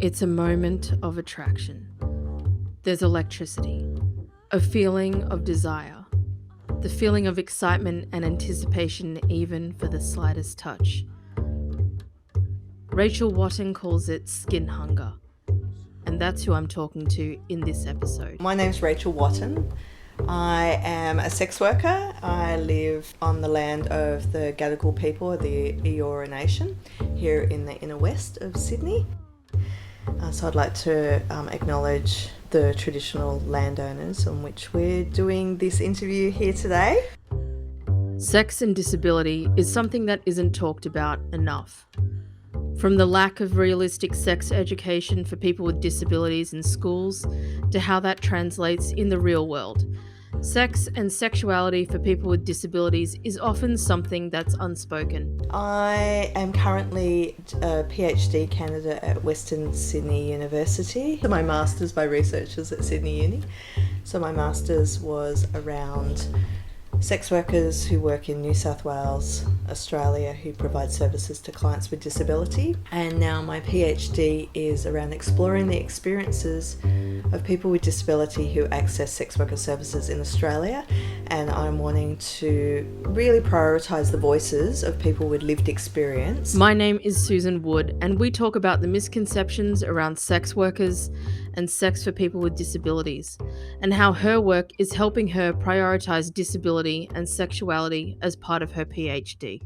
It's a moment of attraction. There's electricity, a feeling of desire, the feeling of excitement and anticipation even for the slightest touch. Rachel Wotton calls it skin hunger, and that's who I'm talking to in this episode. My name's Rachel Wotton. I am a sex worker. I live on the land of the Gadigal people of the Eora Nation here in the inner west of Sydney. So I'd like to acknowledge the traditional landowners on which we're doing this interview here today. Sex and disability is something that isn't talked about enough. From the lack of realistic sex education for people with disabilities in schools to how that translates in the real world, sex and sexuality for people with disabilities is often something that's unspoken. I am currently a PhD candidate at Western Sydney University. My master's by researchers at Sydney Uni. So my master's was around sex workers who work in New South Wales, Australia, who provide services to clients with disability. And now my PhD is around exploring the experiences of people with disability who access sex worker services in Australia. And I'm wanting to really prioritise the voices of people with lived experience. My name is Susan Wood, and we talk about the misconceptions around sex workers and sex for people with disabilities, and how her work is helping her prioritise disability and sexuality as part of her PhD.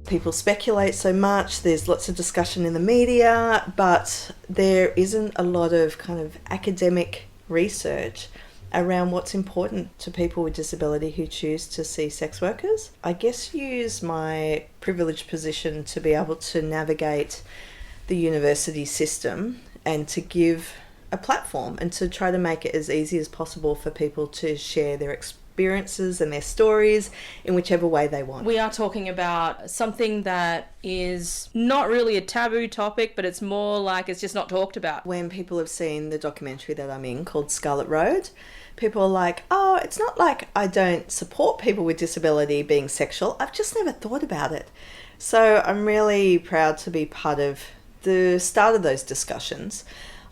People speculate so much, there's lots of discussion in the media, but there isn't a lot of kind of academic research around what's important to people with disability who choose to see sex workers. I guess use my privileged position to be able to navigate the university system and to give a platform and to try to make it as easy as possible for people to share their experiences and their stories in whichever way they want. We are talking about something that is not really a taboo topic, but it's more like it's just not talked about. When people have seen the documentary that I'm in called Scarlet Road, people are like, oh, it's not like I don't support people with disability being sexual, I've just never thought about it. So I'm really proud to be part of the start of those discussions.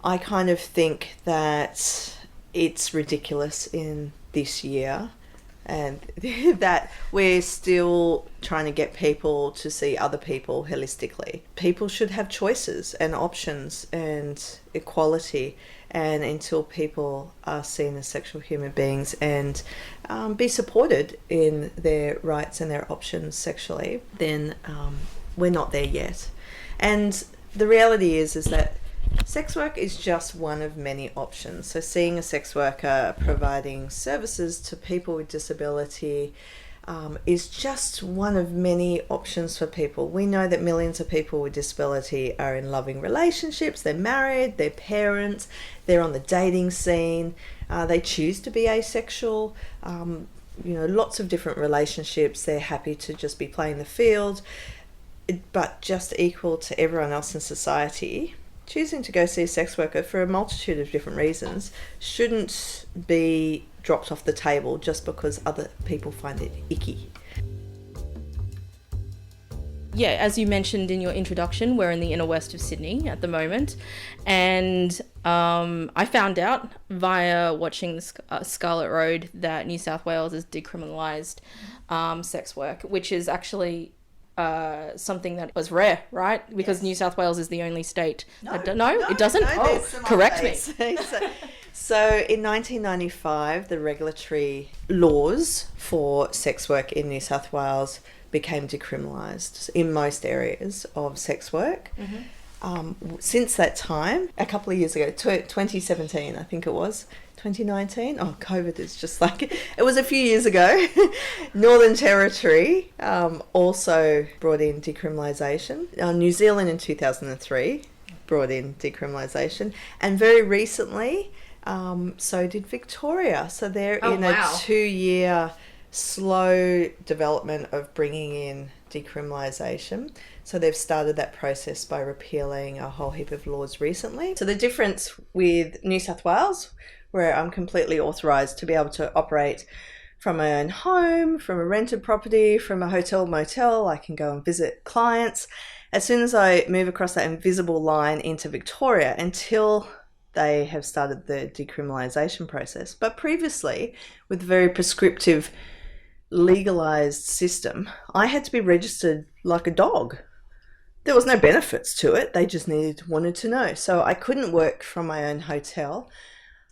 I kind of think that it's ridiculous in this year and that we're still trying to get people to see other people holistically. People should have choices and options and equality, and until people are seen as sexual human beings and be supported in their rights and their options sexually, then we're not there yet. And the reality is that sex work is just one of many options. So seeing a sex worker providing services to people with disability is just one of many options for people. We know that millions of people with disability are in loving relationships, they're married, they're parents, they're on the dating scene, they choose to be asexual, lots of different relationships, they're happy to just be playing the field, but just equal to everyone else in society. Choosing to go see a sex worker for a multitude of different reasons shouldn't be dropped off the table just because other people find it icky. Yeah, as you mentioned in your introduction, we're in the inner west of Sydney at the moment, and I found out via watching the Scarlet Road that New South Wales has decriminalised sex work, which is actually something that was rare, right? Because yes. New South Wales is the only state that it doesn't. Correct me. So in 1995, the regulatory laws for sex work in New South Wales became decriminalised in most areas of sex work. Mm-hmm. Since that time, a couple of years ago, 2017, I think it was, 2019. Oh, COVID is just like, it was a few years ago. Northern Territory also brought in decriminalisation. New Zealand in 2003 brought in decriminalisation. And very recently, so did Victoria. So they're in a 2-year slow development of bringing in decriminalisation. So they've started that process by repealing a whole heap of laws recently. So the difference with New South Wales, where I'm completely authorised to be able to operate from my own home, from a rented property, from a hotel, motel, I can go and visit clients, as soon as I move across that invisible line into Victoria, until they have started the decriminalisation process. But previously, with a very prescriptive, legalised system, I had to be registered like a dog. There was no benefits to it. They just wanted to know. So I couldn't work from my own hotel.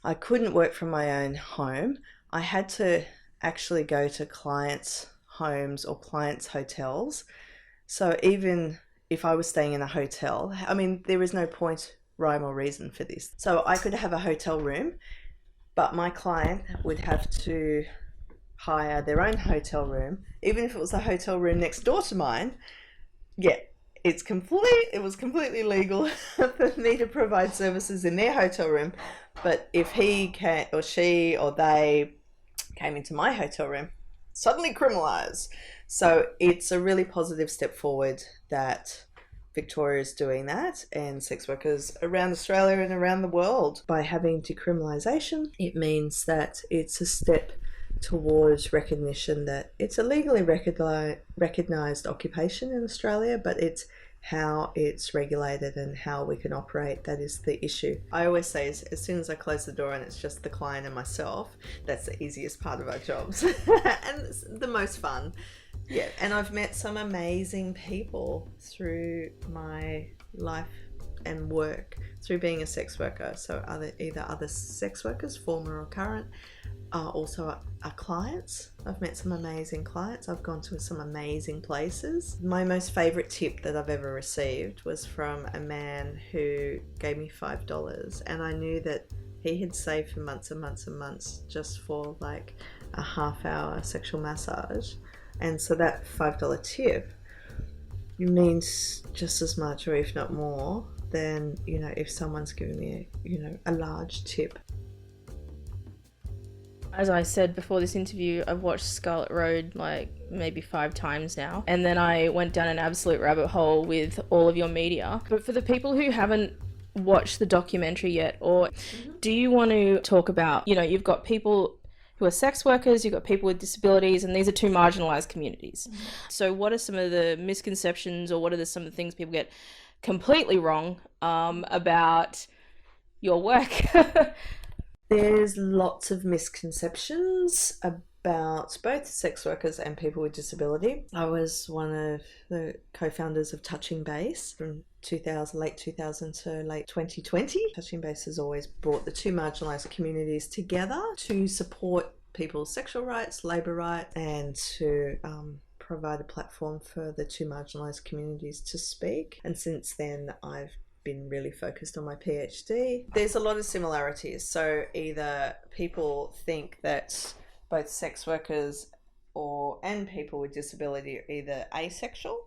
I couldn't work from my own home. I had to actually go to clients' homes or clients' hotels. So even if I was staying in a hotel, I mean, there is no point, rhyme or reason for this. So I could have a hotel room, but my client would have to hire their own hotel room, even if it was a hotel room next door to mine. Yeah, it was completely legal for me to provide services in their hotel room. But if he can, or she or they came into my hotel room, suddenly criminalised. So it's a really positive step forward that Victoria is doing that, and sex workers around Australia and around the world. By having decriminalisation, it means that it's a step towards recognition that it's a legally recognised occupation in Australia, but it's how it's regulated and how we can operate that is the issue. I always say, as soon as I close the door and it's just the client and myself, that's the easiest part of our jobs and it's the most fun. Yeah, and I've met some amazing people through my life and work through being a sex worker. So either other sex workers, former or current, also our clients. I've met some amazing clients. I've gone to some amazing places. My most favourite tip that I've ever received was from a man who gave me $5, and I knew that he had saved for months and months and months just for like a half-hour sexual massage. And so that $5 tip means just as much, or if not more, than, you know, if someone's giving me a large tip. As I said before this interview, I've watched Scarlet Road like maybe 5 times now. And then I went down an absolute rabbit hole with all of your media. But for the people who haven't watched the documentary yet, or do you want to talk about, you've got people who are sex workers, you've got people with disabilities, and these are 2 marginalised communities. So what are some of the misconceptions, or what are some of the things people get completely wrong about your work? There's lots of misconceptions about both sex workers and people with disability. I was one of the co-founders of Touching Base from late 2000 to late 2020. Touching Base has always brought the 2 marginalised communities together to support people's sexual rights, labour rights, and to provide a platform for the 2 marginalised communities to speak. And since then, I've been really focused on my PhD. There's a lot of similarities. So either people think that both sex workers and people with disability are either asexual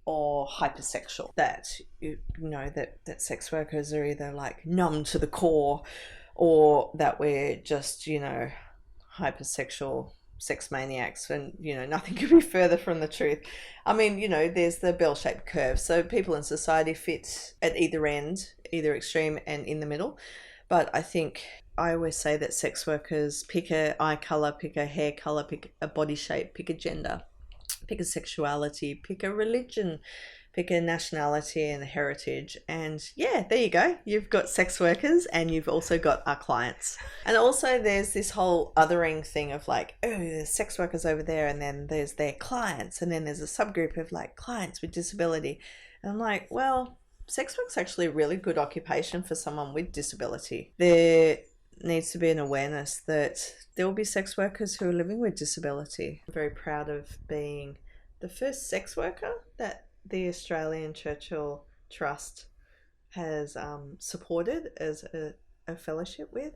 or hypersexual. That that sex workers are either like numb to the core, or that we're just hypersexual sex maniacs, and nothing could be further from the truth. I mean, there's the bell-shaped curve, so people in society fit at either end, either extreme and in the middle. But I think I always say that sex workers pick a eye color, pick a hair color, pick a body shape, pick a gender, pick a sexuality, pick a religion, pick a nationality and a heritage, and yeah, there you go. You've got sex workers and you've also got our clients. And also there's this whole othering thing of like, oh, there's sex workers over there, and then there's their clients, and then there's a subgroup of like clients with disability. And I'm like, well, sex work's actually a really good occupation for someone with disability. There needs to be an awareness that there will be sex workers who are living with disability. I'm very proud of being the first sex worker that the Australian Churchill Trust has supported as a fellowship with.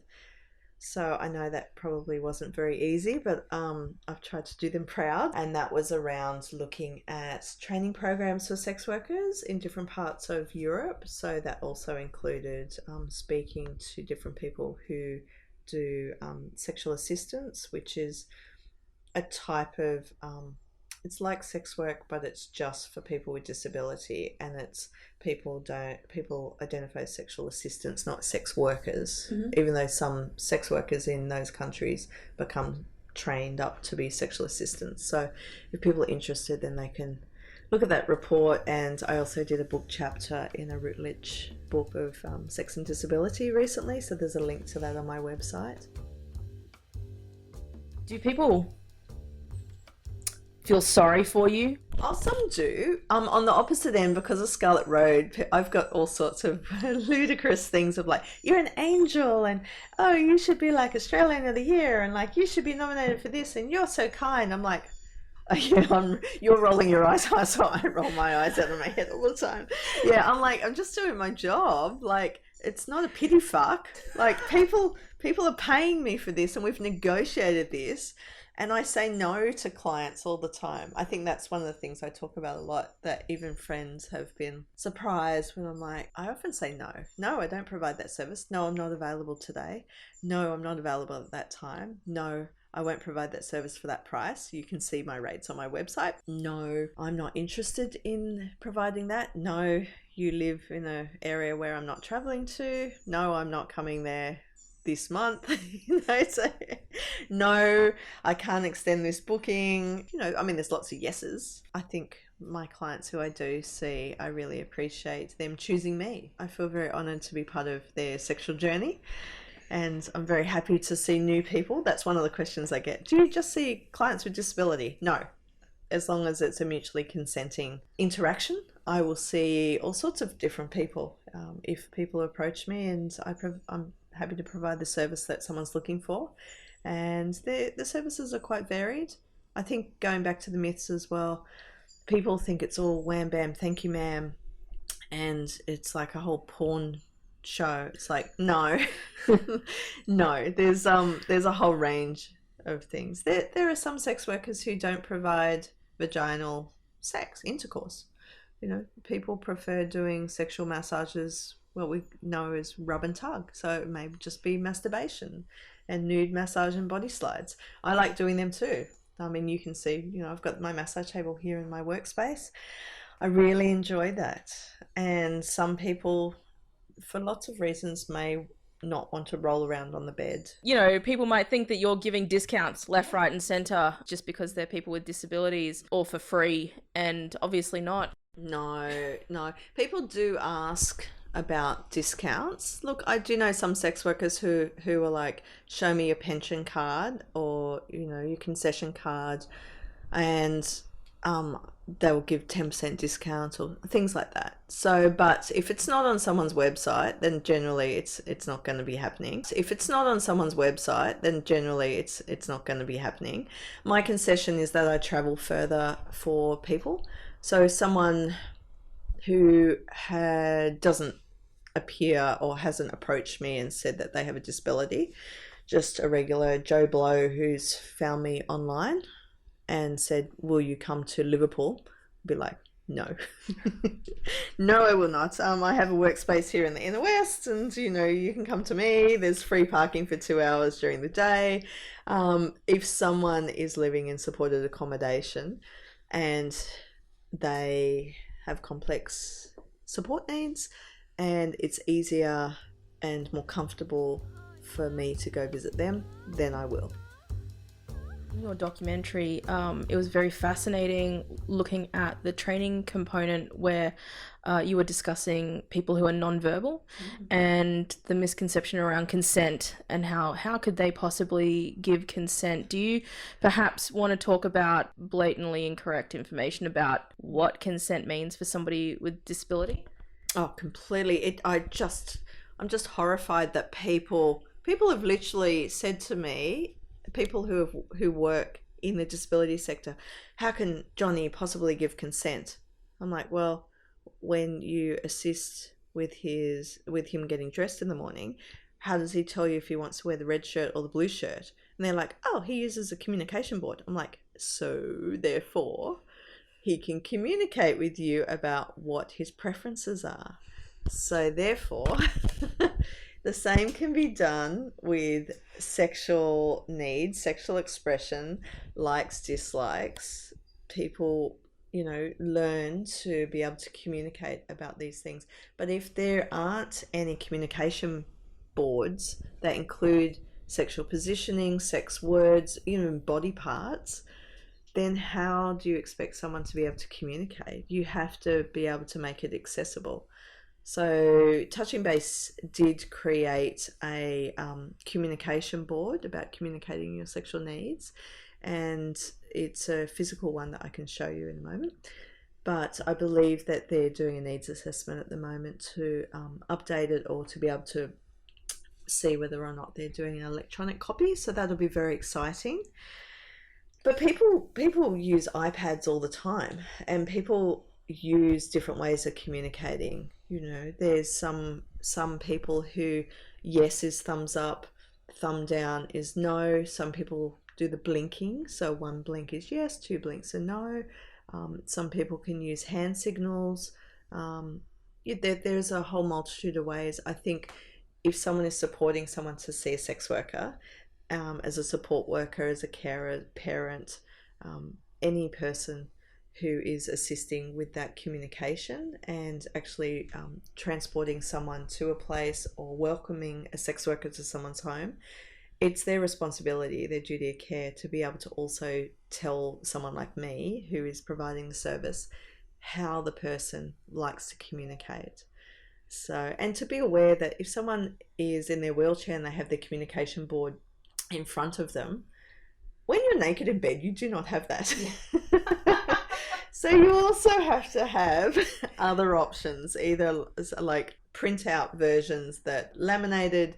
So I know that probably wasn't very easy, but I've tried to do them proud. And that was around looking at training programs for sex workers in different parts of Europe. So that also included speaking to different people who do sexual assistance, which is a type of it's like sex work, but it's just for people with disability, and it's people identify as sexual assistants, not sex workers, even though some sex workers in those countries become trained up to be sexual assistants. So if people are interested, then they can look at that report. And I also did a book chapter in a Routledge book of sex and disability recently, so there's a link to that on my website. Do people feel sorry for you? Oh, some do. On the opposite end, because of Scarlet Road, I've got all sorts of ludicrous things of like, you're an angel, and oh, you should be like Australian of the Year, and like you should be nominated for this, and you're so kind. I'm like, oh, yeah, you're rolling your eyes, so I roll my eyes out of my head all the time. Yeah, I'm like, I'm just doing my job. Like, it's not a pity fuck. Like, people are paying me for this, and we've negotiated this. And I say no to clients all the time. I think that's one of the things I talk about a lot, that even friends have been surprised when I'm like, I often say no. No, I don't provide that service. No, I'm not available today. No, I'm not available at that time. No, I won't provide that service for that price. You can see my rates on my website. No, I'm not interested in providing that. No, you live in an area where I'm not traveling to. No, I'm not coming there this month. So no, I can't extend this booking. I mean, there's lots of yeses. I think my clients who I do see, I really appreciate them choosing me. I feel very honored to be part of their sexual journey, and I'm very happy to see new people. That's one of the questions I get. Do you just see clients with disability? No. As long as it's a mutually consenting interaction, I will see all sorts of different people. If people approach me, and I'm happy to provide the service that someone's looking for, and the services are quite varied. I think going back to the myths as well, people think it's all wham bam, thank you ma'am, and it's like a whole porn show. It's like, no. No, there's a whole range of things. There are some sex workers who don't provide vaginal sex intercourse. People prefer doing sexual massages, what we know as rub and tug. So it may just be masturbation and nude massage and body slides. I like doing them too. I mean, you can see, I've got my massage table here in my workspace. I really enjoy that. And some people, for lots of reasons, may not want to roll around on the bed. People might think that you're giving discounts left, right, and centre just because they're people with disabilities, or for free, and obviously not. No. People do ask about discounts. Look, I do know some sex workers who are like, show me your pension card or your concession card, and they will give 10% discount or things like that. So, but if it's not on someone's website, then generally it's not going to be happening. If it's not on someone's website, then generally it's not going to be happening. My concession is that I travel further for people. So someone who doesn't appear or hasn't approached me and said that they have a disability, just a regular Joe Blow who's found me online and said, will you come to Liverpool? I'd be like, no. No, I will not. I have a workspace here in the Inner West, and you can come to me. There's free parking for 2 hours during the day. If someone is living in supported accommodation and they have complex support needs, and it's easier and more comfortable for me to go visit them, then I will. In your documentary, it was very fascinating looking at the training component where you were discussing people who are non-verbal and the misconception around consent and how could they possibly give consent. Do you perhaps want to talk about blatantly incorrect information about what consent means for somebody with disability? Oh, completely. I'm just horrified that people have literally said to me, people who work in the disability sector, how can Johnny possibly give consent? I'm like, well, when you assist with him getting dressed in the morning, how does he tell you if he wants to wear the red shirt or the blue shirt? And they're like, oh, he uses a communication board. I'm like, so therefore he can communicate with you about what his preferences are. So therefore the same can be done with sexual needs, sexual expression, likes, dislikes. People, learn to be able to communicate about these things. But if there aren't any communication boards that include sexual positioning, sex words, even body parts, then how do you expect someone to be able to communicate? You have to be able to make it accessible. So Touching Base did create a communication board about communicating your sexual needs, and it's a physical one that I can show you in a moment. But I believe that they're doing a needs assessment at the moment to update it, or to be able to see whether or not they're doing an electronic copy. So that'll be very exciting. But people use iPads all the time, and people use different ways of communicating. You know, there's some people who yes is thumbs up, thumb down is no. Some people do the blinking, so one blink is yes, two blinks are no. Some people can use hand signals. There's a whole multitude of ways. I think if someone is supporting someone to see a sex worker, as a support worker, as a carer, parent, any person who is assisting with that communication and actually transporting someone to a place or welcoming a sex worker to someone's home, it's their responsibility, their duty of care, to be able to also tell someone like me, who is providing the service, how the person likes to communicate. So, and to be aware that if someone is in their wheelchair and they have their communication board in front of them, when you're naked in bed, you do not have that. So you also have to have other options, either like print out versions that laminated.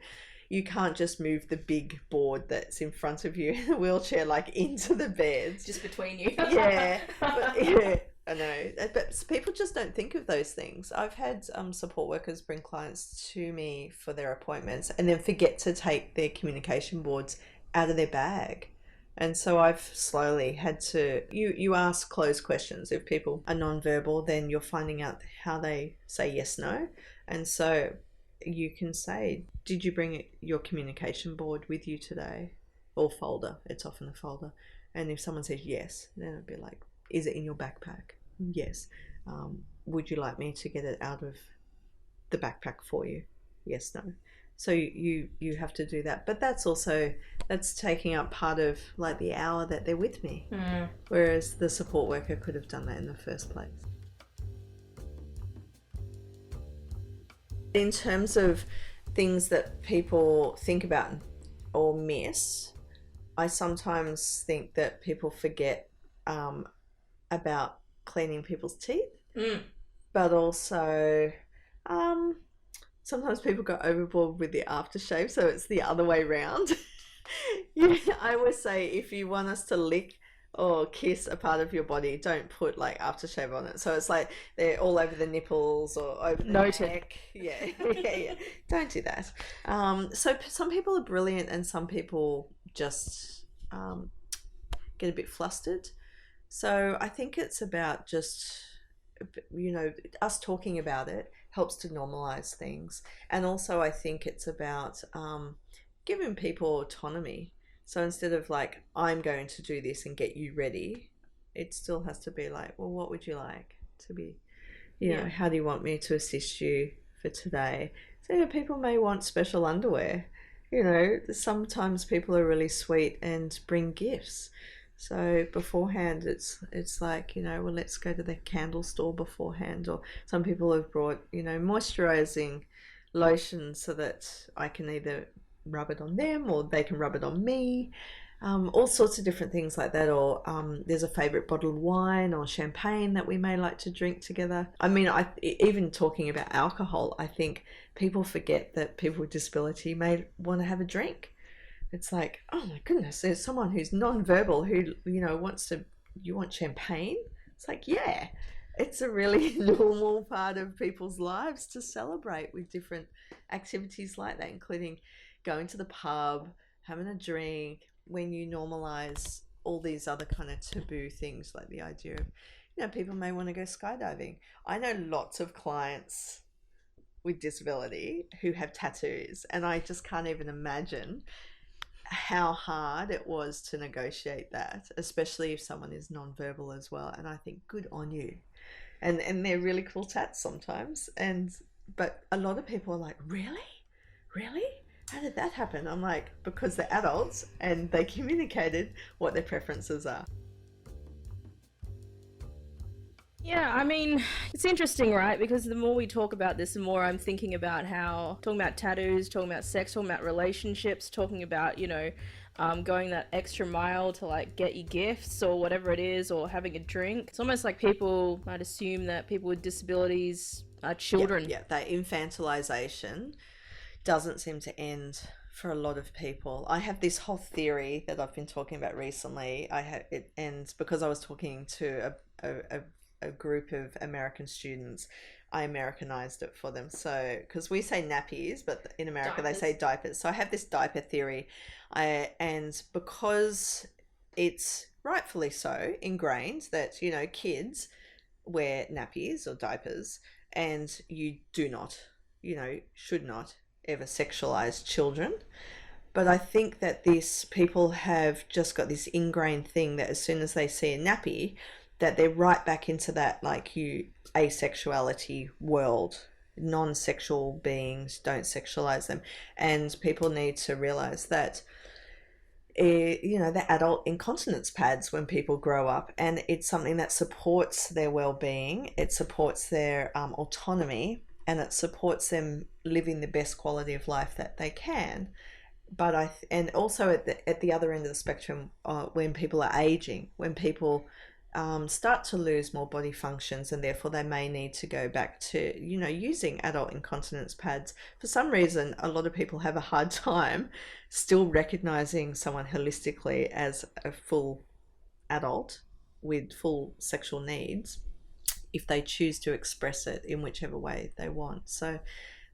You can't just move the big board that's in front of you in the wheelchair like into the bed. Just between you. Yeah, I know. But people just don't think of those things. I've had support workers bring clients to me for their appointments and then forget to take their communication boards out of their bag. And so I've slowly had to, you ask closed questions. If people are non-verbal, then you're finding out how they say yes, no. And so you can say, did you bring your communication board with you today? Or folder. It's often a folder. And if someone says yes, then it'd be like, is it in your backpack? Yes. Would you like me to get it out of the backpack for you? Yes, no. So you have to do that. But that's taking up part of like the hour that they're with me. Whereas the support worker could have done that in the first place. In terms of things that people think about or miss, I sometimes think that people forget about cleaning people's teeth, but also sometimes people go overboard with the aftershave, so it's the other way around. I always say, if you want us to lick or kiss a part of your body, don't put like aftershave on it. So it's like they're all over the nipples or over the neck. Yeah. Don't do that. So some people are brilliant and some people just get a bit flustered. So I think it's about just, us talking about it helps to normalize things. And also I think it's about giving people autonomy. So instead of like, I'm going to do this and get you ready, it still has to be like, well, what would you like to be, how do you want me to assist you for today? So people may want special underwear. Sometimes people are really sweet and bring gifts. So beforehand, it's like, well, let's go to the candle store beforehand. Or some people have brought, moisturizing lotion so that I can either rub it on them or they can rub it on me. All sorts of different things like that. Or there's a favorite bottle of wine or champagne that we may like to drink together. I mean, even talking about alcohol, I think people forget that people with disability may want to have a drink. It's like, oh my goodness, there's someone who's non-verbal who, you want champagne? It's like, yeah, it's a really normal part of people's lives to celebrate with different activities like that, including going to the pub, having a drink, when you normalize all these other kind of taboo things, like the idea of, people may want to go skydiving. I know lots of clients with disability who have tattoos, and I just can't even imagine how hard it was to negotiate that, especially if someone is non-verbal as well. And I think good on you. And they're really cool tats sometimes. But a lot of people are like, really? How did that happen? I'm like, because they're adults and they communicated what their preferences are. Yeah, I mean, it's interesting, right? Because the more we talk about this, the more I'm thinking about how talking about tattoos, talking about sex, talking about relationships, talking about, going that extra mile to like get you gifts or whatever it is, or having a drink. It's almost like people might assume that people with disabilities are Yeah, children. yeah, that infantilization doesn't seem to end for a lot of people. I have this whole theory that I've been talking about recently. I have it ends because I was talking to a group of American students. I Americanized it for them. So, because we say nappies, but in America they say diapers. So I have this diaper theory. And because it's rightfully so ingrained that, kids wear nappies or diapers, and you do not, should not ever sexualize children. But I think that this people have just got this ingrained thing that as soon as they see a nappy, that they're right back into that like asexuality world. Non-sexual beings, don't sexualize them, and people need to realize that the adult incontinence pads when people grow up, and it's something that supports their well-being, it supports their autonomy, and it supports them living the best quality of life that they can. But and also at the other end of the spectrum, when people are aging, when people start to lose more body functions, and therefore they may need to go back to using adult incontinence pads. For some reason, a lot of people have a hard time still recognizing someone holistically as a full adult with full sexual needs if they choose to express it in whichever way they want. So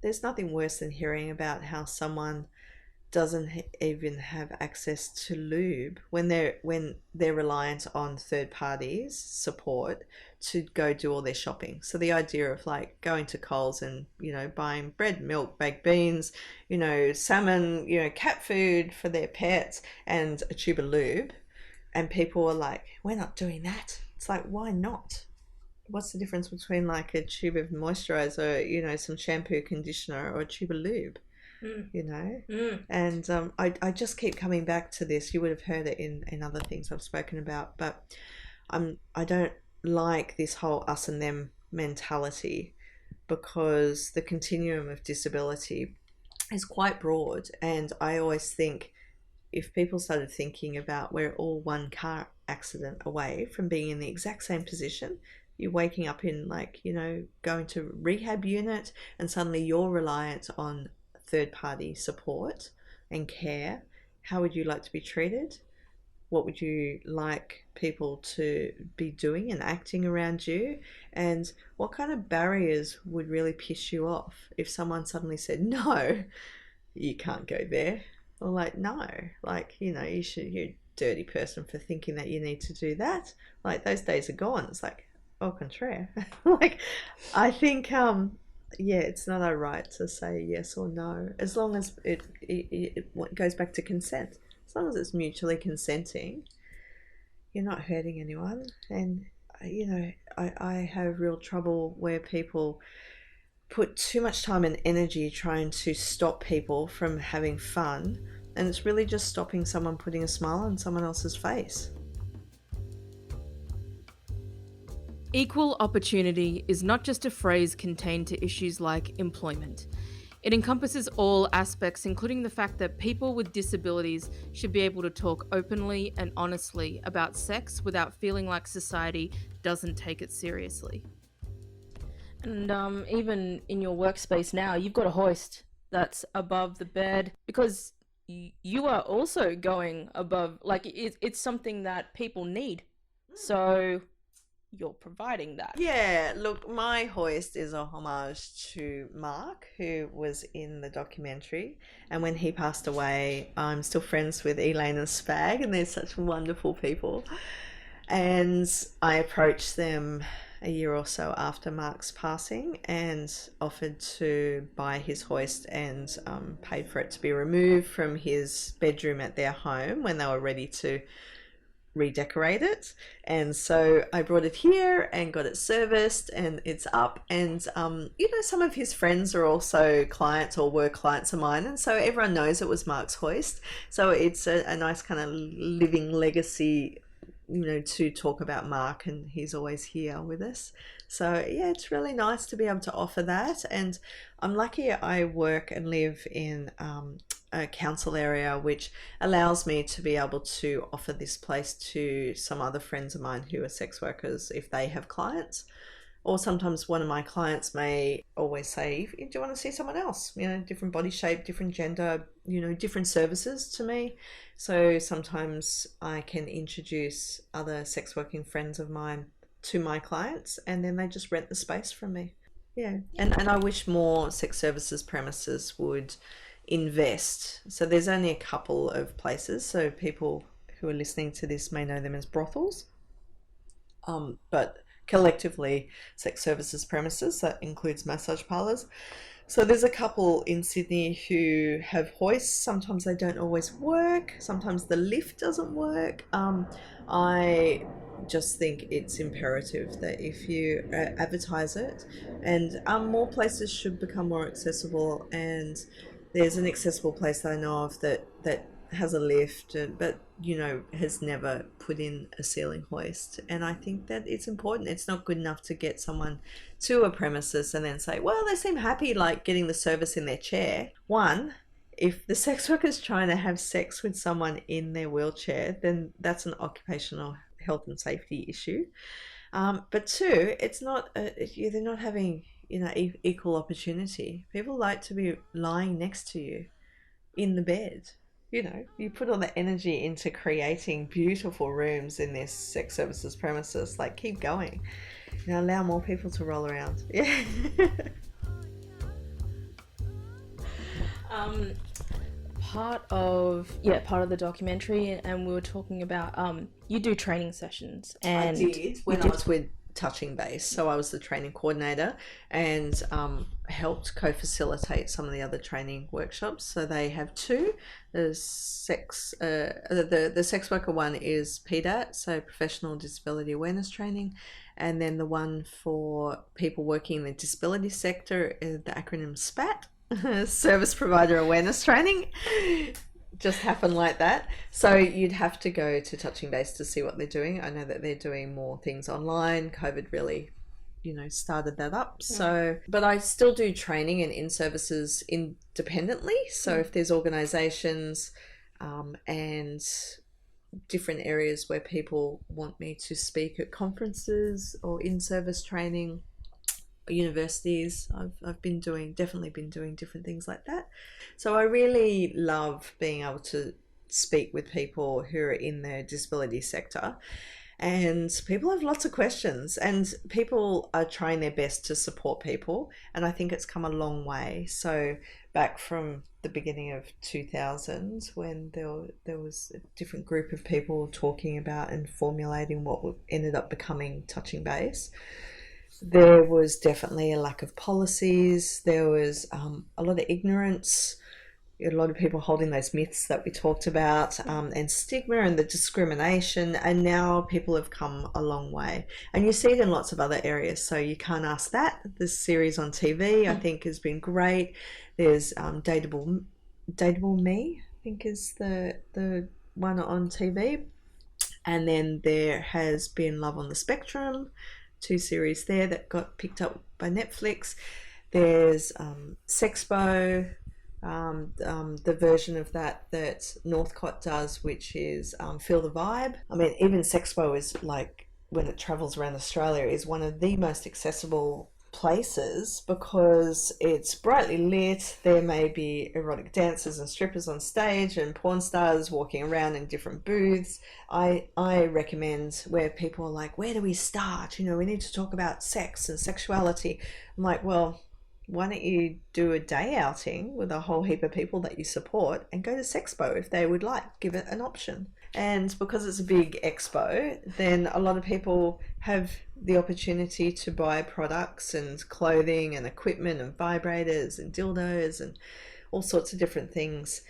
there's nothing worse than hearing about how someone doesn't even have access to lube when they're reliant on third parties support to go do all their shopping. So the idea of like going to Coles and buying bread, milk, baked beans, salmon, cat food for their pets, and a tube of lube, and people are like, we're not doing that. It's like, why not? What's the difference between like a tube of moisturizer, some shampoo, conditioner, or a tube of lube? And I just keep coming back to this. You would have heard it in other things I've spoken about, but I don't like this whole us and them mentality, because the continuum of disability is quite broad, and I always think if people started thinking about we're all one car accident away from being in the exact same position, you're waking up in going to a rehab unit, and suddenly you're reliant on third-party support and care. How would you like to be treated? What would you like people to be doing and acting around you? And what kind of barriers would really piss you off if someone suddenly said, no, you can't go there? Or like, no, you're a dirty person for thinking that you need to do that. Like, those days are gone. It's like, au contraire. I think it's not our right to say yes or no, as long as it goes back to consent. As long as it's mutually consenting, you're not hurting anyone. And I have real trouble where people put too much time and energy trying to stop people from having fun, and it's really just stopping someone putting a smile on someone else's face. Equal opportunity is not just a phrase contained to issues like employment. It encompasses all aspects, including the fact that people with disabilities should be able to talk openly and honestly about sex without feeling like society doesn't take it seriously. And even in your workspace now, you've got a hoist that's above the bed, because you are also going above, like it's something that people need. So you're providing that. Yeah, look, my hoist is a homage to Mark, who was in the documentary. And when he passed away, I'm still friends with Elaine and Spag, and they're such wonderful people. And I approached them a year or so after Mark's passing and offered to buy his hoist, and paid for it to be removed from his bedroom at their home when they were ready to redecorate it. And so I brought it here and got it serviced, and it's up. And some of his friends are also clients or were clients of mine, and so everyone knows it was Mark's hoist. So it's a nice kind of living legacy to talk about Mark, and he's always here with us. So yeah, it's really nice to be able to offer that. And I'm lucky I work and live in a council area which allows me to be able to offer this place to some other friends of mine who are sex workers if they have clients. Or sometimes one of my clients may always say, do you want to see someone else? Different body shape, different gender, different services to me. So sometimes I can introduce other sex working friends of mine to my clients, and then they just rent the space from me. Yeah. And I wish more sex services premises would invest. So there's only a couple of places. So people who are listening to this may know them as brothels. But collectively, sex services premises, that includes massage parlours. So there's a couple in Sydney who have hoists. Sometimes they don't always work. Sometimes the lift doesn't work. I just think it's imperative that if you advertise it, and more places should become more accessible. And there's an accessible place that I know of that has a lift, but has never put in a ceiling hoist. And I think that it's important. It's not good enough to get someone to a premises and then say, well, they seem happy like getting the service in their chair. One, if the sex worker's trying to have sex with someone in their wheelchair, then that's an occupational health and safety issue. But two, it's not they're not having equal opportunity. People like to be lying next to you in the bed. You put all the energy into creating beautiful rooms in this sex services premises. Like, keep going. Allow more people to roll around. Yeah. Part of the documentary, and we were talking about you do training sessions. And I did when I was with Touching Base. So I was the training coordinator and helped co-facilitate some of the other training workshops. So they have two. The sex worker one is PDAT, so Professional Disability Awareness Training, and then the one for people working in the disability sector, the acronym SPAT, Service Provider Awareness Training. Just happened like that. So you'd have to go to Touching Base to see what they're doing. I know that they're doing more things online. COVID really, started that up. So, but I still do training and in-services independently. So if there's organisations and different areas where people want me to speak at conferences or in-service training, universities, I've definitely been doing different things like that. So I really love being able to speak with people who are in the disability sector, and people have lots of questions, and people are trying their best to support people, and I think it's come a long way. So back from the beginning of 2000s, when there was a different group of people talking about and formulating what ended up becoming Touching Base, there was definitely a lack of policies. There was a lot of ignorance, a lot of people holding those myths that we talked about, and stigma and the discrimination. And now people have come a long way. And you see it in lots of other areas. So You Can't Ask That. This series on TV, I think, has been great. There's Dateable Me, I think is the one on TV. And then there has been Love on the Spectrum, 2 series there that got picked up by Netflix. There's Sexpo, the version of that Northcott does, which is Feel the Vibe. I mean, even Sexpo is, like, when it travels around Australia, is one of the most accessible places because it's brightly lit. There may be erotic dancers and strippers on stage and porn stars walking around in different booths. I recommend where people are like, where do we start? We need to talk about sex and sexuality. I'm like, well, why don't you do a day outing with a whole heap of people that you support and go to Sexpo if they would like, give it an option. And because it's a big expo, then a lot of people have the opportunity to buy products and clothing and equipment and vibrators and dildos and all sorts of different things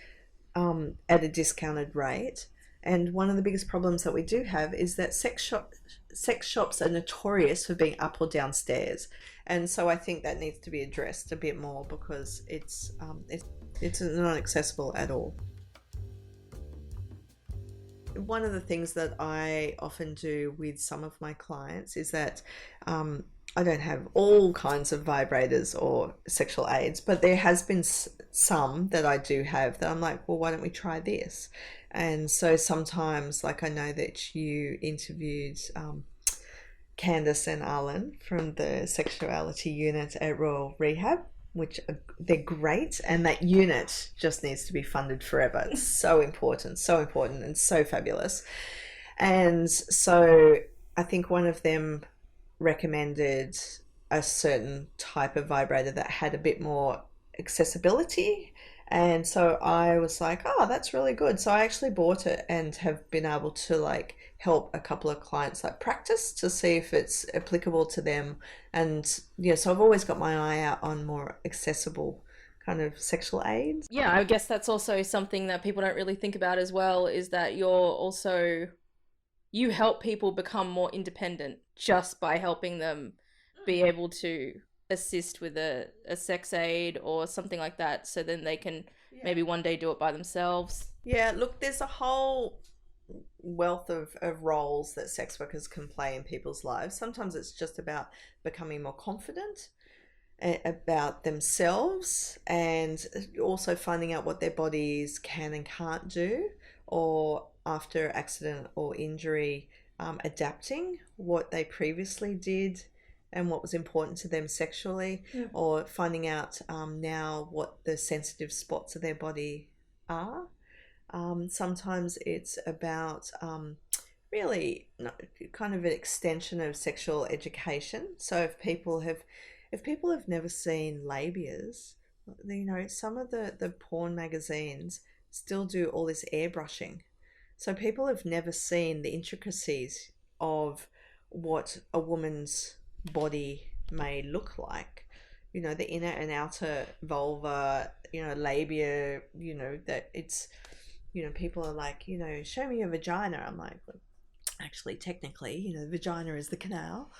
at a discounted rate. And one of the biggest problems that we do have is that sex shops are notorious for being up or downstairs. And so I think that needs to be addressed a bit more because it's not accessible at all. one of the things that I often do with some of my clients is that I don't have all kinds of vibrators or sexual aids, but there has been some that I do have that I'm like, well, why don't we try this? And so sometimes, like I know that you interviewed Candace and Arlen from the sexuality unit at Royal Rehab, which they're great, and that unit just needs to be funded forever. It's so important, and so fabulous. And so I think one of them recommended a certain type of vibrator that had a bit more accessibility. And so I was like, oh, that's really good. So I actually bought it and have been able to like help a couple of clients like practice to see if it's applicable to them. And yeah, so I've always got my eye out on more accessible kind of sexual aids. Yeah, I guess that's also something that people don't really think about as well, is that you help people become more independent just by helping them be able to assist with a sex aid or something like that, so then they can maybe one day do it by themselves. Yeah, look, there's a whole wealth of roles that sex workers can play in people's lives. Sometimes it's just about becoming more confident about themselves, and also finding out what their bodies can and can't do, or after accident or injury, adapting what they previously did and what was important to them sexually, or finding out now what the sensitive spots of their body are. Sometimes it's about really kind of an extension of sexual education. So if people have never seen labias, you know, some of the porn magazines still do all this airbrushing. So people have never seen the intricacies of what a woman's body may look like. You know, the inner and outer vulva, you know, labia, you know, that it's, you know, people are like, you know, show me your vagina. I'm like, well, actually, technically, you know, the vagina is the canal.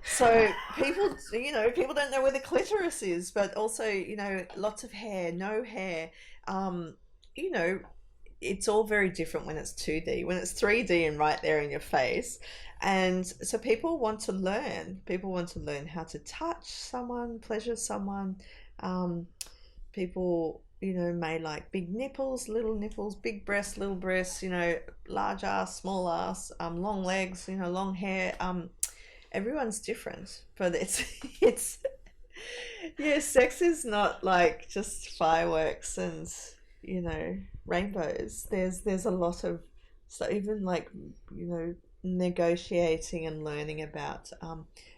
So people, you know, people don't know where the clitoris is, but also, you know, lots of hair, no hair. You know, it's all very different when it's 2D. When it's 3D and right there in your face. And so people want to learn. People want to learn how to touch someone, pleasure someone. People, you know, may like big nipples, big breasts, little breasts, you know, large ass, small ass, long legs, you know, long hair. Everyone's different, but it's yeah, sex is not like just fireworks and, you know, rainbows. There's a lot of, so even like, you know, negotiating and learning about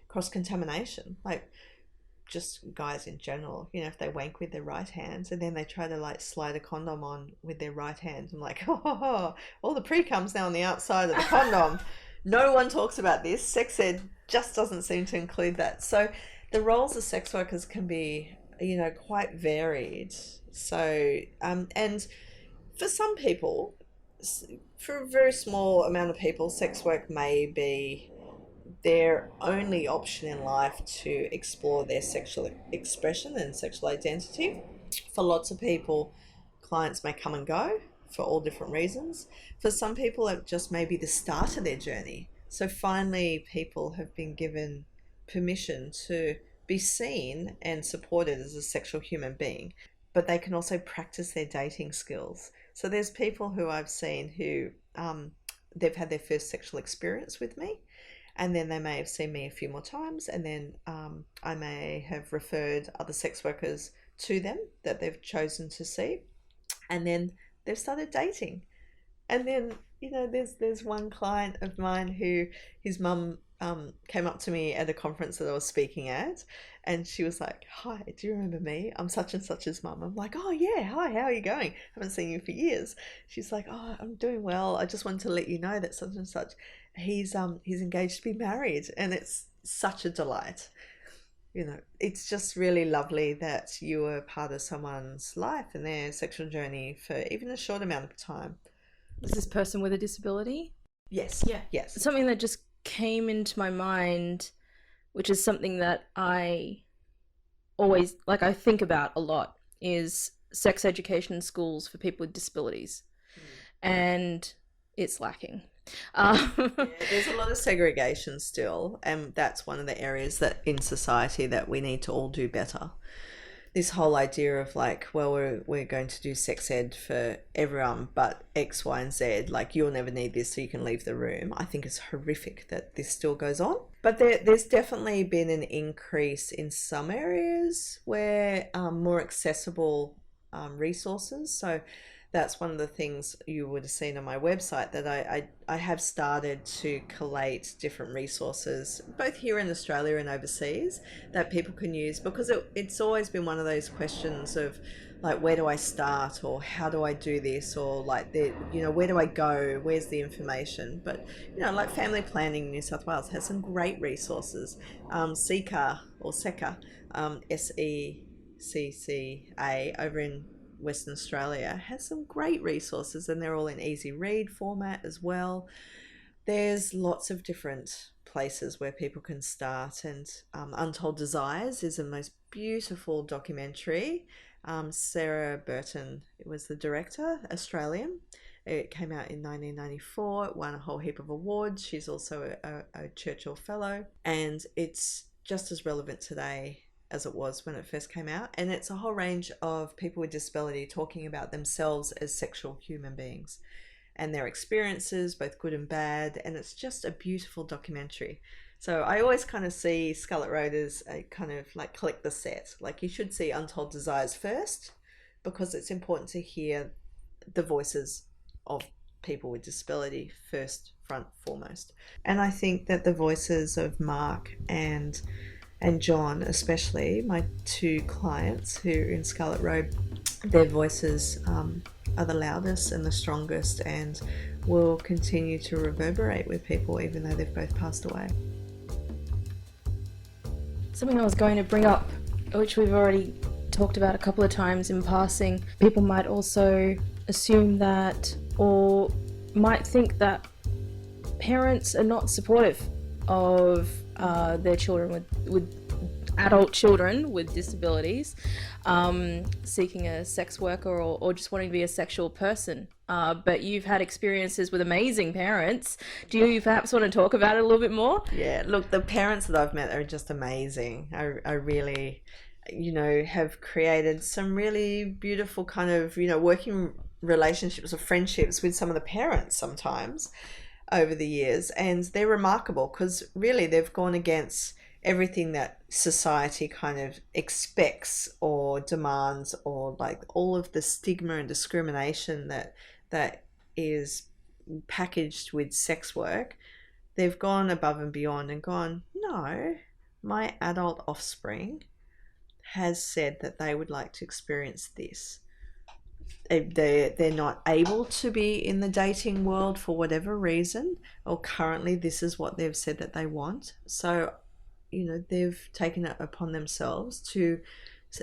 cross contamination, like just guys in general, you know, if they wank with their right hand and then they try to like slide a condom on with their right hand, I'm like, oh, all the pre-cum's now on the outside of the condom. No one talks about this. Sex ed just doesn't seem to include that. So the roles of sex workers can be, you know, quite varied. So and for some people, for a very small amount of people, sex work may be their only option in life to explore their sexual expression and sexual identity. For lots of people, clients may come and go for all different reasons. For some people, it just may be the start of their journey. So finally, people have been given permission to be seen and supported as a sexual human being, but they can also practice their dating skills. So there's people who I've seen who they've had their first sexual experience with me, and then they may have seen me a few more times, and then I may have referred other sex workers to them that they've chosen to see, and then they've started dating. And then, you know, there's one client of mine who his mum came up to me at a conference that I was speaking at, and she was like, hi, do you remember me? I'm such and such's mum. I'm like, oh yeah, hi, how are you going? Haven't seen you for years. She's like, oh, I'm doing well. I just wanted to let you know that such and such, he's engaged to be married, and it's such a delight. You know, it's just really lovely that you were part of someone's life and their sexual journey for even a short amount of time. Is this person with a disability? Yes. Yeah. Yes. Something that just came into my mind, which is something that I always, like, I think about a lot, is sex education in schools for people with disabilities. And it's lacking. Yeah, there's a lot of segregation still, and that's one of the areas that in society that we need to all do better. This whole idea of like, well, we're going to do sex ed for everyone, but X, Y, and Z, like you'll never need this, so you can leave the room. I think it's horrific that this still goes on. But there's definitely been an increase in some areas where more accessible resources. So that's one of the things you would have seen on my website, that I have started to collate different resources, both here in Australia and overseas, that people can use, because it's always been one of those questions of like, where do I start, or how do I do this, or like where do I go, where's the information. But like Family Planning New South Wales has some great resources. SECA or SECA, SECCA over in Western Australia has some great resources, and they're all in easy read format as well. There's lots of different places where people can start, and Untold Desires is the most beautiful documentary. Sarah Burton was the director, Australian. It came out in 1994. It won a whole heap of awards. She's also a Churchill Fellow, and it's just as relevant today as it was when it first came out. And it's a whole range of people with disability talking about themselves as sexual human beings and their experiences, both good and bad. And it's just a beautiful documentary. So I always kind of see Scarlet Road as a kind of like collect the set. Like you should see Untold Desires first, because it's important to hear the voices of people with disability first, front, foremost. And I think that the voices of Mark and John, especially my two clients who are in Scarlet Road, their voices are the loudest and the strongest, and will continue to reverberate with people even though they've both passed away. Something I was going to bring up, which we've already talked about a couple of times in passing, people might also assume that, or might think that, parents are not supportive of their children with adult children with disabilities, seeking a sex worker or just wanting to be a sexual person. But you've had experiences with amazing parents. Do you perhaps want to talk about it a little bit more? Yeah, look, the parents that I've met are just amazing. I really, have created some really beautiful kind of, working relationships or friendships with some of the parents sometimes over the years. And they're remarkable because really they've gone against everything that society kind of expects or demands, or like all of the stigma and discrimination that is packaged with sex work. They've gone above and beyond and gone, no, my adult offspring has said that they would like to experience this. They're not able to be in the dating world for whatever reason, or currently this is what they've said that they want. So they've taken it upon themselves to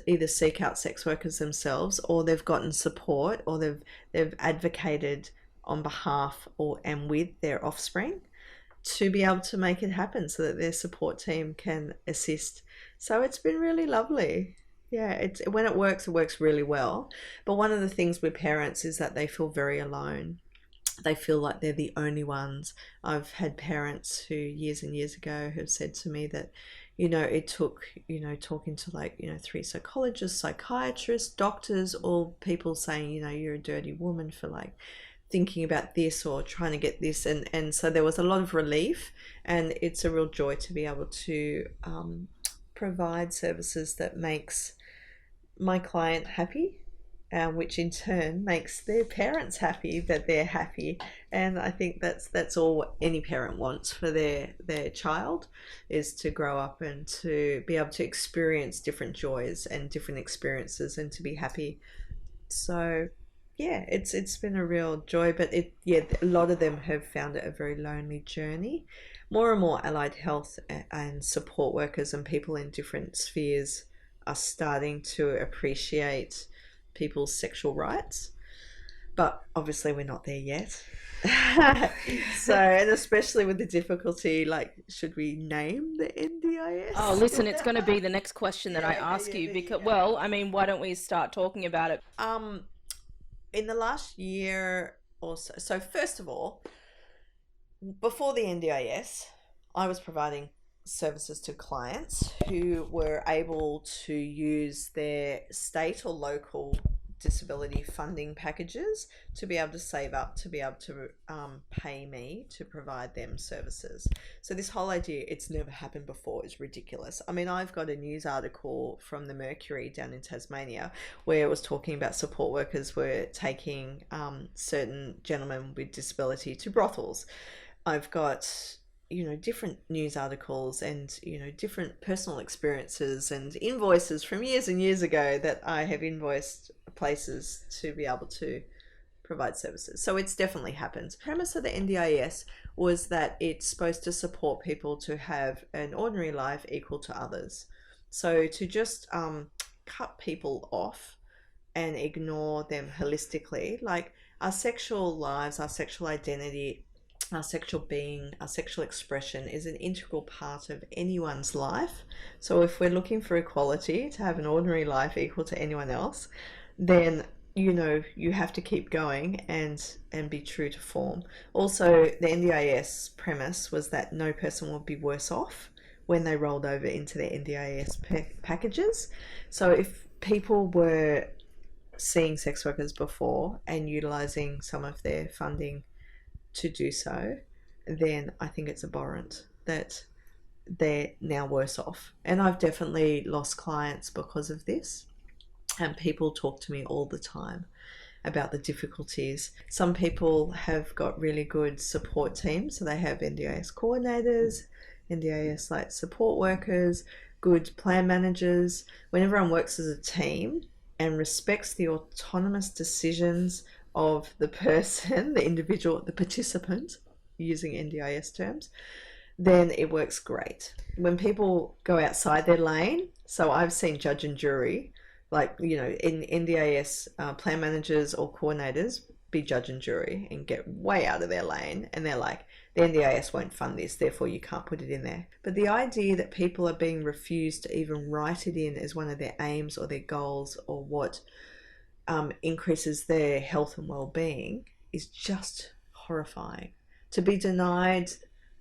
either seek out sex workers themselves, or they've gotten support, or they've advocated on behalf and with their offspring to be able to make it happen so that their support team can assist. So it's been really lovely. Yeah, when it works really well. But one of the things with parents is that they feel very alone. They feel like they're the only ones. I've had parents who years and years ago have said to me that, it took, talking to 3 psychologists, psychiatrists, doctors, all people saying, you're a dirty woman for thinking about this or trying to get this. And so there was a lot of relief, and it's a real joy to be able to provide services that makes my client happy, which in turn makes their parents happy that they're happy. And I think that's all any parent wants for their child, is to grow up and to be able to experience different joys and different experiences and to be happy. So yeah, it's been a real joy, but a lot of them have found it a very lonely journey. More and more allied health and support workers and people in different spheres are starting to appreciate people's sexual rights, but obviously we're not there yet. So, and especially with the difficulty, should we name the NDIS? Oh, listen, it's going to be the next question that I ask you, because why don't we start talking about it? In the last year, also, so first of all, before the NDIS, I was providing services to clients who were able to use their state or local disability funding packages to be able to save up to be able to pay me to provide them services. So this whole idea, it's never happened before, is ridiculous. I mean, I've got a news article from the Mercury down in Tasmania where it was talking about support workers were taking certain gentlemen with disability to brothels. I've got, different news articles and, different personal experiences and invoices from years and years ago that I have invoiced places to be able to provide services. So it's definitely happened. The premise of the NDIS was that it's supposed to support people to have an ordinary life equal to others. So to just cut people off and ignore them holistically, like our sexual lives, our sexual identity, our sexual being, our sexual expression is an integral part of anyone's life. So if we're looking for equality, to have an ordinary life equal to anyone else, then you have to keep going and be true to form. Also, the NDIS premise was that no person would be worse off when they rolled over into their NDIS packages. So if people were seeing sex workers before and utilising some of their funding to do so, then I think it's abhorrent that they're now worse off. And I've definitely lost clients because of this. And people talk to me all the time about the difficulties. Some people have got really good support teams. So they have NDIS coordinators, NDIS like support workers, good plan managers. When everyone works as a team and respects the autonomous decisions of the person, the individual, the participant, using NDIS terms, then it works great. When people go outside their lane, so I've seen judge and jury, like, in NDIS plan managers or coordinators be judge and jury and get way out of their lane, and they're like, the NDIS won't fund this, therefore you can't put it in there. But the idea that people are being refused to even write it in as one of their aims or their goals or what increases their health and well-being is just horrifying. To be denied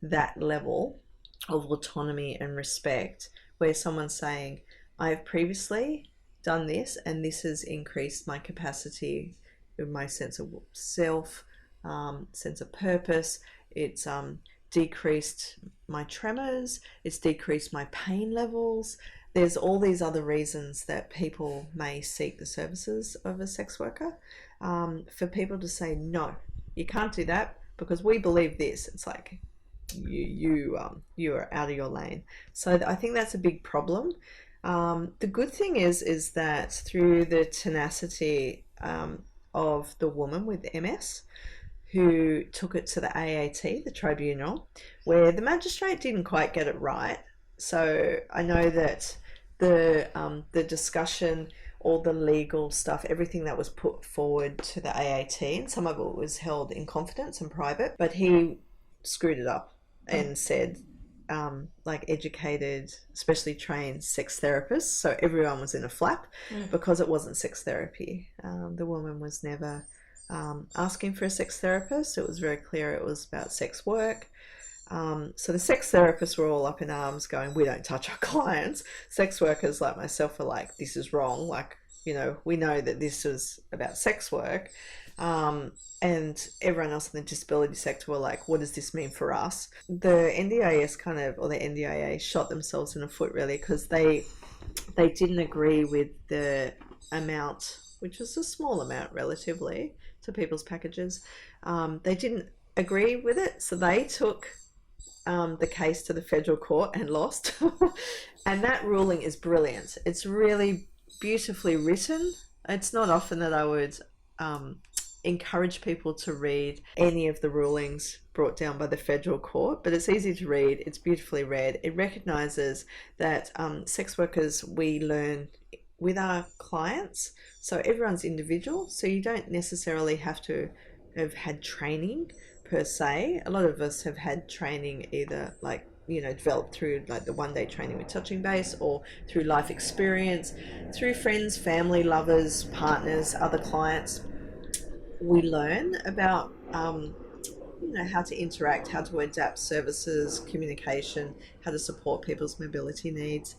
that level of autonomy and respect, where someone's saying, I have previously done this and this has increased my capacity, my sense of self, sense of purpose, it's decreased my tremors, it's decreased my pain levels. There's all these other reasons that people may seek the services of a sex worker. For people to say, no, you can't do that because we believe this, it's like, you are out of your lane. So I think that's a big problem. The good thing is that through the tenacity of the woman with MS, who took it to the AAT, the tribunal, where the magistrate didn't quite get it right. So I know that the discussion, all the legal stuff, everything that was put forward to the AAT, and some of it was held in confidence and private, but he screwed it up and said, like educated, especially trained sex therapists, so everyone was in a flap because it wasn't sex therapy. The woman was never asking for a sex therapist. It was very clear it was about sex work. So the sex therapists were all up in arms going, we don't touch our clients. Sex workers like myself are like, this is wrong. Like, we know that this is about sex work. And everyone else in the disability sector were like, what does this mean for us? The NDIS or the NDIA shot themselves in the foot really, because they didn't agree with the amount, which was a small amount relatively to people's packages. They didn't agree with it, so they took the case to the federal court and lost. And that ruling is brilliant. It's really beautifully written. It's not often that I would encourage people to read any of the rulings brought down by the federal court, but it's easy to read. It's beautifully read. It recognises that sex workers, we learn with our clients, so everyone's individual, so you don't necessarily have to have had training per se. A lot of us have had training either developed through like the one-day training with Touching Base, or through life experience, through friends, family, lovers, partners, other clients. we learn about how to interact, how to adapt services, communication, how to support people's mobility needs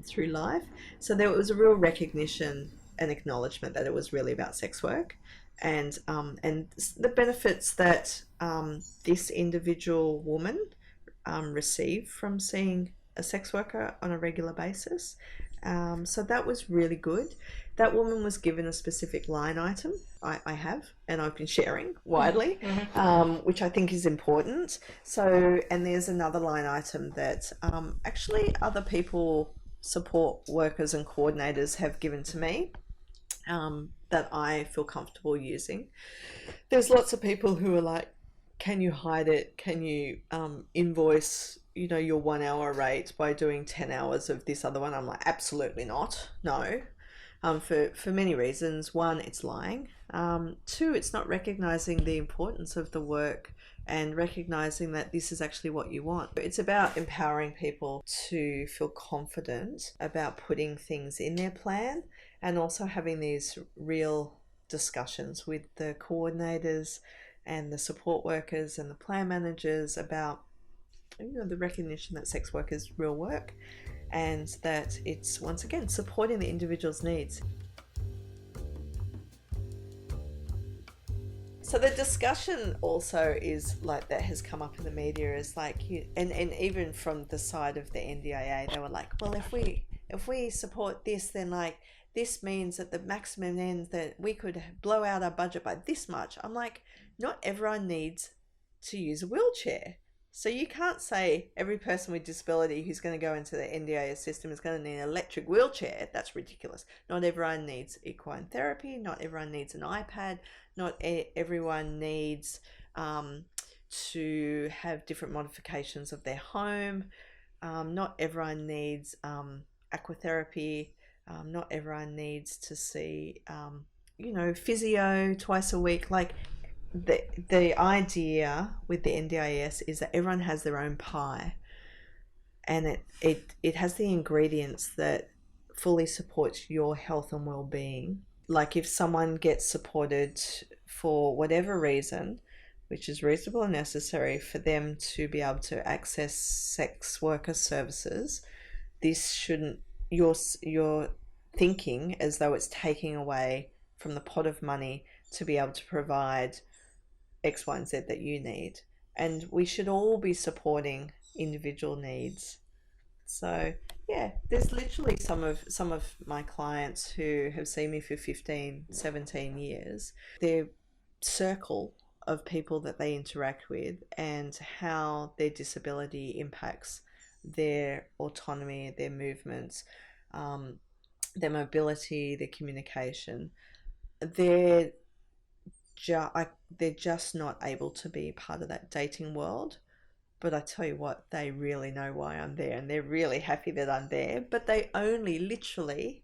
through life. So there was a real recognition and acknowledgement that it was really about sex work, and the benefits that this individual woman receive from seeing a sex worker on a regular basis. So that was really good. That woman was given a specific line item. I have, and I've been sharing widely, which I think is important. So, and there's another line item that actually other people, support workers and coordinators, have given to me that I feel comfortable using. There's lots of people who are like, can you hide it? Can you invoice, your 1 hour rate by doing 10 hours of this other one? I'm like, absolutely not. No. For many reasons. One, it's lying. Two, it's not recognizing the importance of the work and recognizing that this is actually what you want. It's about empowering people to feel confident about putting things in their plan, and also having these real discussions with the coordinators and the support workers and the plan managers about the recognition that sex work is real work, and that it's, once again, supporting the individual's needs. So the discussion also is like, that has come up in the media, is like, and even from the side of the NDIA, they were like, well, if we support this, then like this means that the maximum ends that we could blow out our budget by this much. I'm like, not everyone needs to use a wheelchair. So you can't say every person with disability who's going to go into the NDIS system is going to need an electric wheelchair. That's ridiculous. Not everyone needs equine therapy. Not everyone needs an iPad. Not everyone needs to have different modifications of their home. Not everyone needs aquatherapy. Not everyone needs to see, physio twice a week. Like, the idea with the NDIS is that everyone has their own pie, and it has the ingredients that fully support your health and well-being. Like, if someone gets supported for whatever reason, which is reasonable and necessary for them to be able to access sex worker services, this shouldn't, you're thinking as though it's taking away from the pot of money to be able to provide X, Y, and Z that you need. And we should all be supporting individual needs. So yeah, there's literally some of my clients who have seen me for 15, 17 years. Their circle of people that they interact with, and how their disability impacts their autonomy, their movements, their mobility, their communication. They're just not able to be part of that dating world. But I tell you what, they really know why I'm there, and they're really happy that I'm there. But they only literally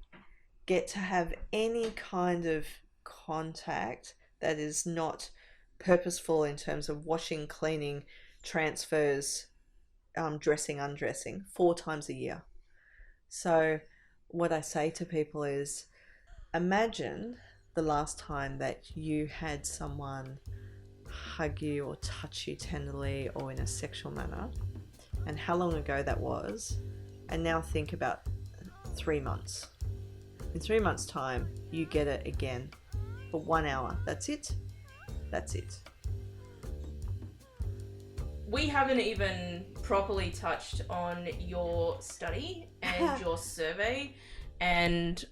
get to have any kind of contact that is not purposeful in terms of washing, cleaning, transfers, dressing, undressing, 4 times a year. So what I say to people is, imagine the last time that you had someone hug you or touch you tenderly or in a sexual manner, and how long ago that was. And now think about 3 months. In 3 months' time, you get it again for 1 hour. That's it. That's it. We haven't even properly touched on your study and your survey and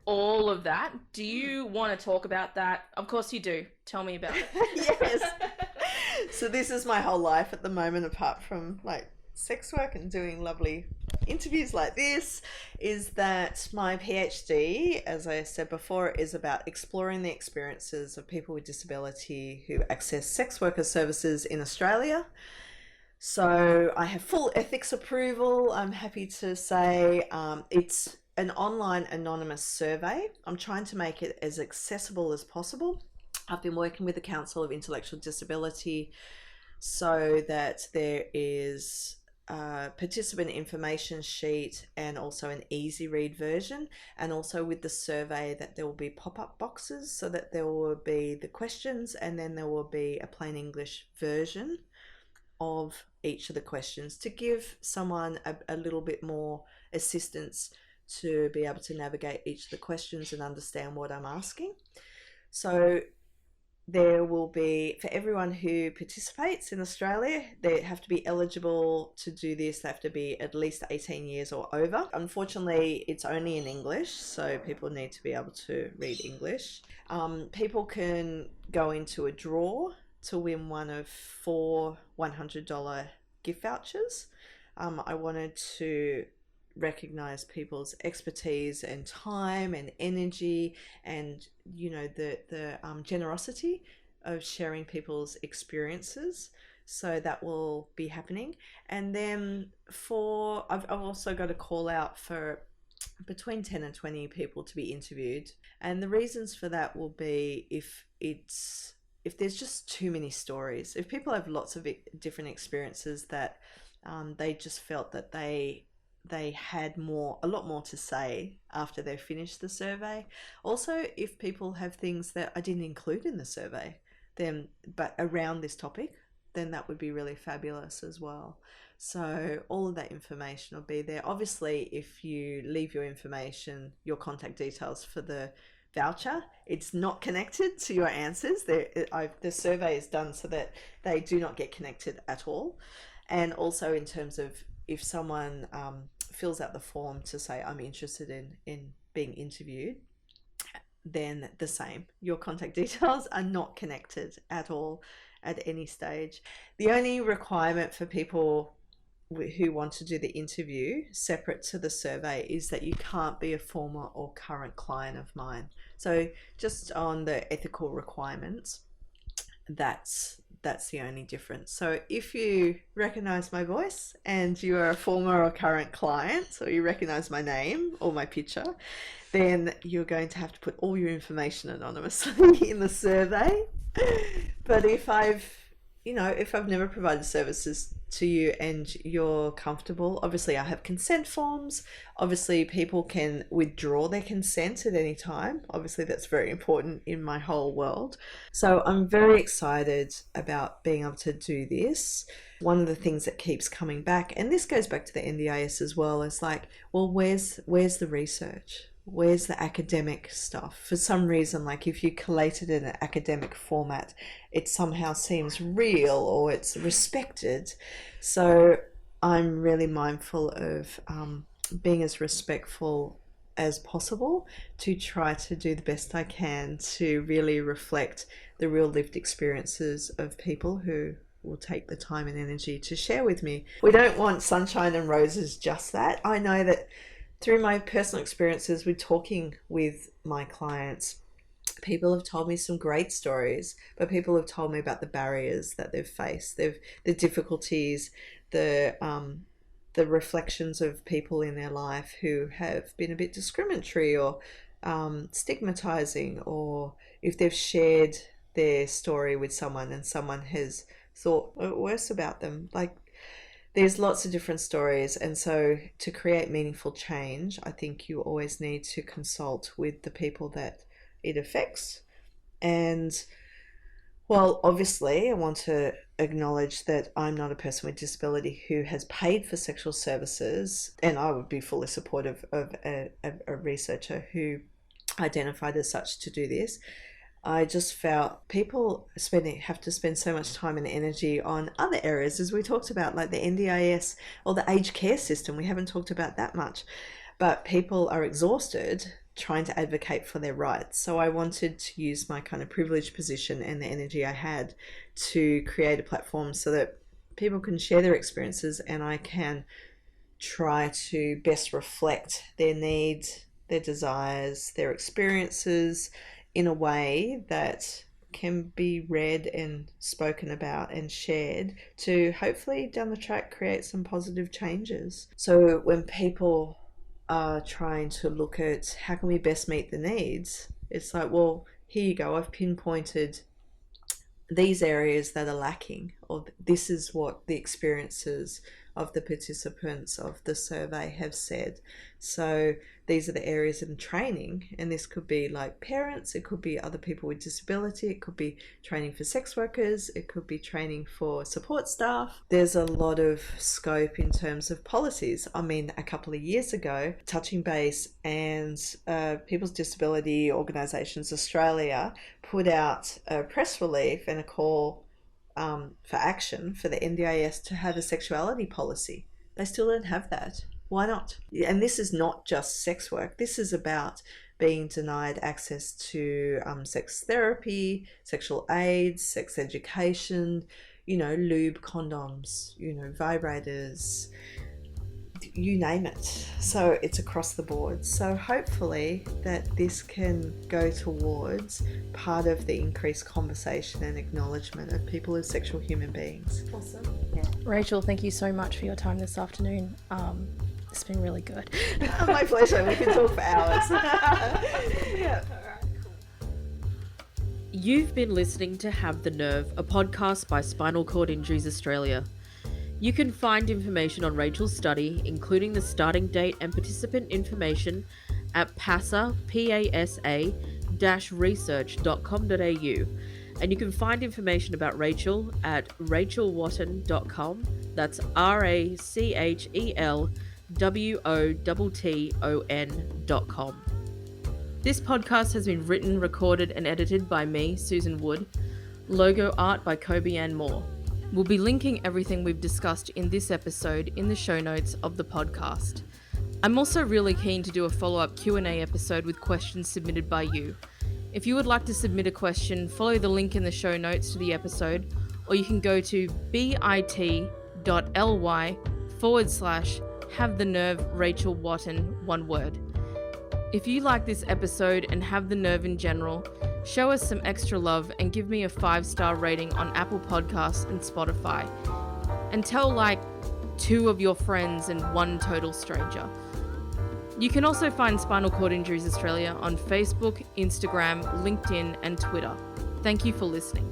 all of that. Do you want to talk about that? Of course you do. Tell me about it. Yes. So this is my whole life at the moment, apart from like sex work and doing lovely interviews like this, is that my PhD, as I said before, is about exploring the experiences of people with disability who access sex worker services in Australia. So I have full ethics approval. I'm happy to say it's an online anonymous survey. I'm trying to make it as accessible as possible. I've been working with the Council of Intellectual Disability so that there is participant information sheet and also an easy read version, and also with the survey that there will be pop-up boxes so that there will be the questions and then there will be a plain English version of each of the questions to give someone a little bit more assistance to be able to navigate each of the questions and understand what I'm asking. So there will be, for everyone who participates in Australia, they have to be eligible to do this. They have to be at least 18 years or over. Unfortunately, it's only in English, so people need to be able to read English. People can go into a draw to win one of 4 $100 gift vouchers. I wanted to recognize people's expertise and time and energy and the generosity of sharing people's experiences, so that will be happening. And then I've also got a call out for between 10 and 20 people to be interviewed, and the reasons for that will be if there's just too many stories, if people have lots of different experiences that they just felt that they had a lot more to say after they finished the survey. Also, if people have things that I didn't include in the survey, but around this topic, then that would be really fabulous as well. So all of that information will be there. Obviously, if you leave your information, your contact details for the voucher, it's not connected to your answers. The survey is done so that they do not get connected at all. And also in terms of if someone fills out the form to say, I'm interested in being interviewed, then the same. Your contact details are not connected at all at any stage. The only requirement for people who want to do the interview separate to the survey is that you can't be a former or current client of mine. So just on the ethical requirements, that's the only difference. So if you recognize my voice and you are a former or current client, or you recognize my name or my picture, then you're going to have to put all your information anonymously in the survey. But if I've never provided services to you and you're comfortable, obviously I have consent forms. Obviously people can withdraw their consent at any time. Obviously that's very important in my whole world. So I'm very excited about being able to do this. One of the things that keeps coming back, and this goes back to the NDIS as well, is like, well, where's the research? Where's the academic stuff? For some reason, like if you collate it in an academic format, it somehow seems real or it's respected. So I'm really mindful of being as respectful as possible to try to do the best I can to really reflect the real lived experiences of people who will take the time and energy to share with me. We don't want sunshine and roses, just that. I know that through my personal experiences with talking with my clients, people have told me some great stories, but people have told me about the barriers that they've faced, the difficulties, the reflections of people in their life who have been a bit discriminatory or stigmatizing, or if they've shared their story with someone and someone has thought worse about them. Like, there's lots of different stories, and so to create meaningful change, I think you always need to consult with the people that it affects. And well, obviously I want to acknowledge that I'm not a person with disability who has paid for sexual services, and I would be fully supportive of a researcher who identified as such to do this. I just felt people have to spend so much time and energy on other areas, as we talked about, like the NDIS or the aged care system. We haven't talked about that much, but people are exhausted trying to advocate for their rights. So I wanted to use my kind of privileged position and the energy I had to create a platform so that people can share their experiences, and I can try to best reflect their needs, their desires, their experiences in a way that can be read and spoken about and shared to hopefully down the track create some positive changes. So when people are trying to look at how can we best meet the needs, it's like, well, here you go, I've pinpointed these areas that are lacking, or this is what the experiences of the participants of the survey have said. So these are the areas in training, and this could be like parents, it could be other people with disability, it could be training for sex workers, it could be training for support staff. There's a lot of scope in terms of policies. I mean, a couple of years ago, Touching Base and People's Disability Organisations Australia put out a press release and a call for action for the NDIS to have a sexuality policy. They still don't have that. Why not? And this is not just sex work. This is about being denied access to sex therapy, sexual aids, sex education, lube, condoms, vibrators, you name it. So it's across the board. So hopefully that this can go towards part of the increased conversation and acknowledgement of people as sexual human beings. Awesome. Yeah. Rachel, thank you so much for your time this afternoon. It's been really good. My pleasure. We can talk for hours. Yeah. All right, cool. You've been listening to Have the Nerve, a podcast by Spinal Cord Injuries Australia. You can find information on Rachel's study, including the starting date and participant information, at pasa-research.com.au. And you can find information about Rachel at rachelwotton.com. That's RACHELWOTTON.com. This podcast has been written, recorded, and edited by me, Susan Wood. Logo art by Kobe Ann Moore. We'll be linking everything we've discussed in this episode in the show notes of the podcast. I'm also really keen to do a follow-up Q&A episode with questions submitted by you. If you would like to submit a question, follow the link in the show notes to the episode, or you can go to bit.ly/have the nerve Rachel Wotton, one word. If you like this episode and have the nerve in general, show us some extra love and give me a 5-star rating on Apple Podcasts and Spotify. And tell 2 of your friends and 1 total stranger. You can also find Spinal Cord Injuries Australia on Facebook, Instagram, LinkedIn, and Twitter. Thank you for listening.